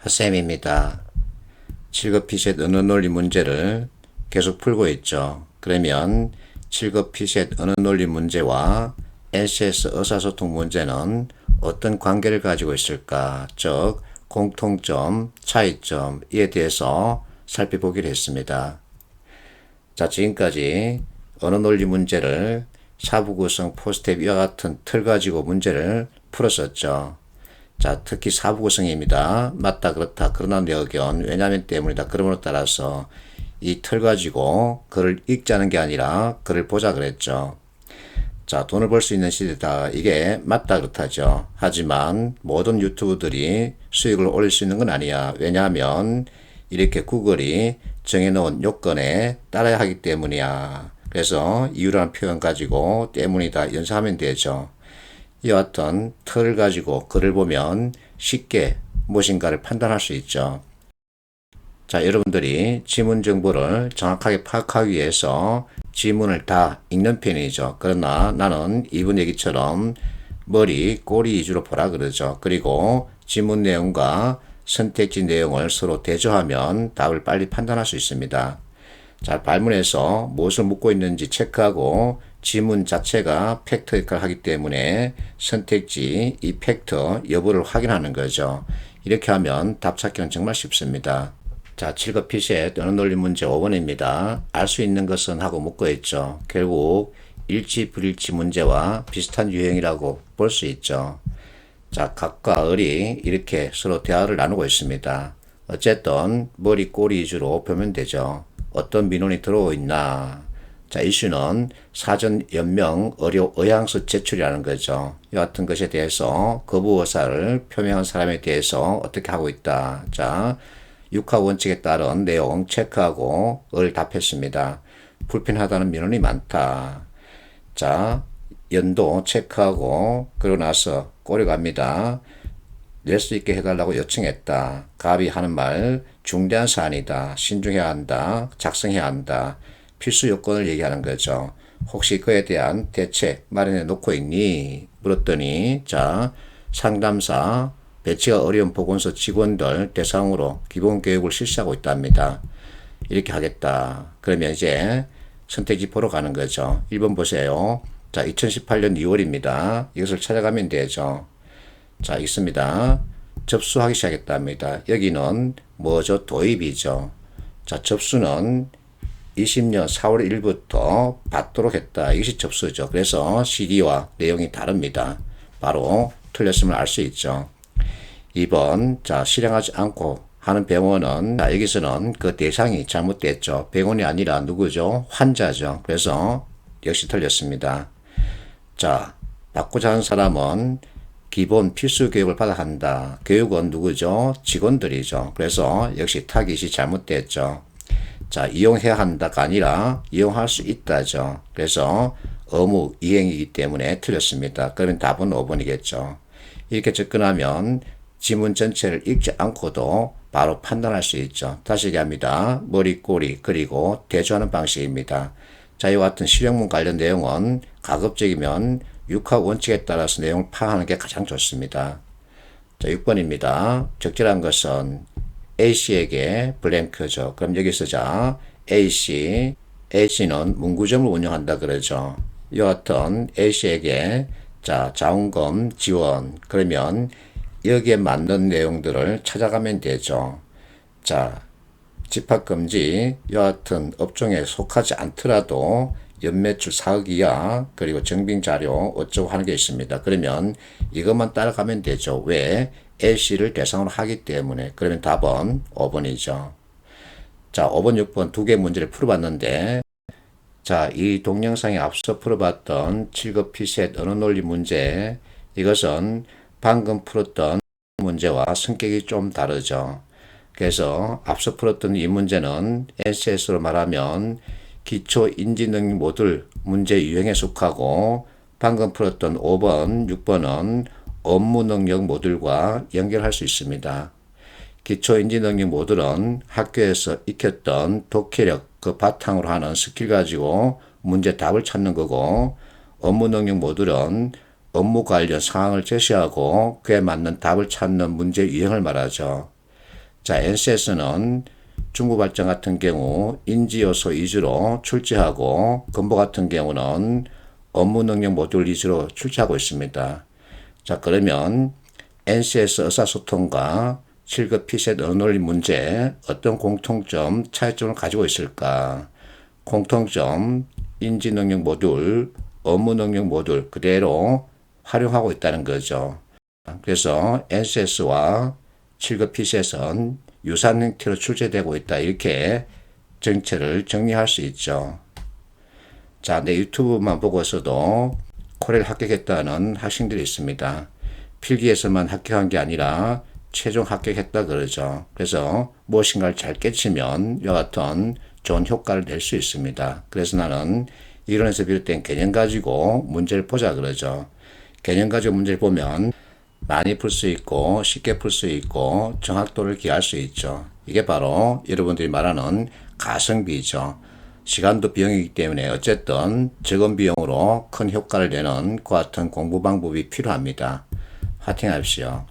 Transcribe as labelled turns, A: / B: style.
A: 핫쌤입니다. 7급 피셋 언어 논리 문제를 계속 풀고 있죠. 그러면 7급 피셋 언어 논리 문제와 LCS 의사소통 문제는 어떤 관계를 가지고 있을까? 즉 공통점, 차이점 이에 대해서 살펴보기로 했습니다. 자, 지금까지 언어 논리 문제를 사부 구성, 포스텝 이와 같은 틀 가지고 문제를 풀었었죠. 자, 특히 사부 구성입니다. 맞다, 그렇다, 그러나 내 의견, 왜냐면 때문이다. 그러므로 따라서 이 틀 가지고 글을 읽자는 게 아니라 글을 보자 그랬죠. 자, 돈을 벌 수 있는 시대다. 이게 맞다, 그렇다죠. 하지만 모든 유튜브들이 수익을 올릴 수 있는 건 아니야. 왜냐하면 이렇게 구글이 정해놓은 요건에 따라야 하기 때문이야. 그래서 이유라는 표현 가지고 때문이다 연상하면 되죠. 이와 같은 틀을 가지고 글을 보면 쉽게 무엇인가를 판단할 수 있죠. 자, 여러분들이 지문 정보를 정확하게 파악하기 위해서 지문을 다 읽는 편이죠. 그러나 나는 이분 얘기처럼 머리, 꼬리 위주로 보라 그러죠. 그리고 지문 내용과 선택지 내용을 서로 대조하면 답을 빨리 판단할 수 있습니다. 자, 발문에서 무엇을 묻고 있는지 체크하고 지문 자체가 팩트 역할을 하기 때문에 선택지 이 팩트 여부를 확인하는 거죠. 이렇게 하면 답 찾기는 정말 쉽습니다. 자, 7급 피셋 언어 논리 문제 5번입니다. 알 수 있는 것은 하고 묻고 있죠. 결국 일치 불일치 문제와 비슷한 유형이라고 볼 수 있죠. 자, 각과 을이 이렇게 서로 대화를 나누고 있습니다. 어쨌든 머리 꼬리 위주로 보면 되죠. 어떤 민원이 들어오고 있나. 자, 이슈는 사전 연명 의향서 제출이라는 거죠. 이 같은 것에 대해서 거부 의사를 표명한 사람에 대해서 어떻게 하고 있다. 자, 육하 원칙에 따른 내용 체크하고 을 답했습니다. 불편하다는 민원이 많다. 자, 연도 체크하고 그러고 나서 꼬리 갑니다. 낼 수 있게 해달라고 요청했다. 갑이 하는 말 중대한 사안이다. 신중해야 한다. 작성해야 한다. 필수 요건을 얘기하는 거죠. 혹시 그에 대한 대책 마련해 놓고 있니? 물었더니 자, 상담사 배치가 어려운 보건소 직원들 대상으로 기본 교육을 실시하고 있답니다. 이렇게 하겠다. 그러면 이제 선택지 보러 가는 거죠. 1번 보세요. 자, 2018년 2월입니다. 이것을 찾아가면 되죠. 자, 있습니다. 접수하기 시작했답니다. 여기는 뭐죠? 도입이죠. 자, 접수는 20년 4월 1일부터 받도록 했다. 이것이 접수죠. 그래서 CD와 내용이 다릅니다. 바로 틀렸음을 알 수 있죠. 2번, 자, 실행하지 않고 하는 병원은, 자, 여기서는 그 대상이 잘못됐죠. 병원이 아니라 누구죠? 환자죠. 그래서 역시 틀렸습니다. 자, 받고자 하는 사람은 기본 필수 교육을 받아야 한다. 교육은 누구죠? 직원들이죠. 그래서 역시 타깃이 잘못됐죠. 자, 이용해야 한다가 아니라 이용할 수 있다죠. 그래서 의무 이행이기 때문에 틀렸습니다. 그러면 답은 5번이겠죠. 이렇게 접근하면 지문 전체를 읽지 않고도 바로 판단할 수 있죠. 다시 얘기합니다. 머리, 꼬리, 그리고 대조하는 방식입니다. 자, 이와 같은 실용문 관련 내용은 가급적이면 육하 원칙에 따라서 내용을 파악하는 게 가장 좋습니다. 자, 6번입니다. 적절한 것은 A씨에게 블랭크죠. 그럼 여기서 자, A씨는 문구점을 운영한다 그러죠. 이와 같은 A씨에게 자, 자원금 지원. 그러면 여기에 맞는 내용들을 찾아가면 되죠. 자, 집합금지 이와 같은 업종에 속하지 않더라도 연매출 4억 이하 그리고 정빙자료 어쩌고 하는 게 있습니다. 그러면 이것만 따라가면 되죠. 왜? L씨를 대상으로 하기 때문에. 그러면 답은 5번이죠. 자, 5번, 6번 두 개 문제를 풀어봤는데 자, 이 동영상에 앞서 풀어봤던 7급 피셋 언어 논리 문제 이것은 방금 풀었던 문제와 성격이 좀 다르죠. 그래서 앞서 풀었던 이 문제는 LCS로 말하면 기초 인지능력 모듈 문제 유형에 속하고 방금 풀었던 5번, 6번은 업무 능력 모듈과 연결할 수 있습니다. 기초 인지능력 모듈은 학교에서 익혔던 독해력 그 바탕으로 하는 스킬 가지고 문제 답을 찾는 거고 업무 능력 모듈은 업무 관련 상황을 제시하고 그에 맞는 답을 찾는 문제 유형을 말하죠. 자, NCS는 중부 발전 같은 경우 인지 요소 위주로 출제하고 건보 같은 경우는 업무 능력 모듈 위주로 출제하고 있습니다. 자, 그러면 NCS 의사소통과 7급 피셋 언어논리 문제 어떤 공통점, 차이점을 가지고 있을까? 공통점, 인지 능력 모듈, 업무 능력 모듈 그대로 활용하고 있다는 거죠. 그래서 NCS와 7급 피셋은 유사한 형태로 출제되고 있다. 이렇게 정체를 정리할 수 있죠. 자, 내 유튜브만 보고서도 코레를 합격했다는 학생들이 있습니다. 필기에서만 합격한 게 아니라 최종 합격했다 그러죠. 그래서 무엇인가를 잘 깨치면 이와 같은 좋은 효과를 낼 수 있습니다. 그래서 나는 이론에서 비롯된 개념 가지고 문제를 보자 그러죠. 개념 가지고 문제를 보면 많이 풀 수 있고 쉽게 풀 수 있고 정확도를 기할 수 있죠. 이게 바로 여러분들이 말하는 가성비죠. 시간도 비용이기 때문에 어쨌든 적은 비용으로 큰 효과를 내는 그 같은 공부 방법이 필요합니다. 화이팅 하십시오.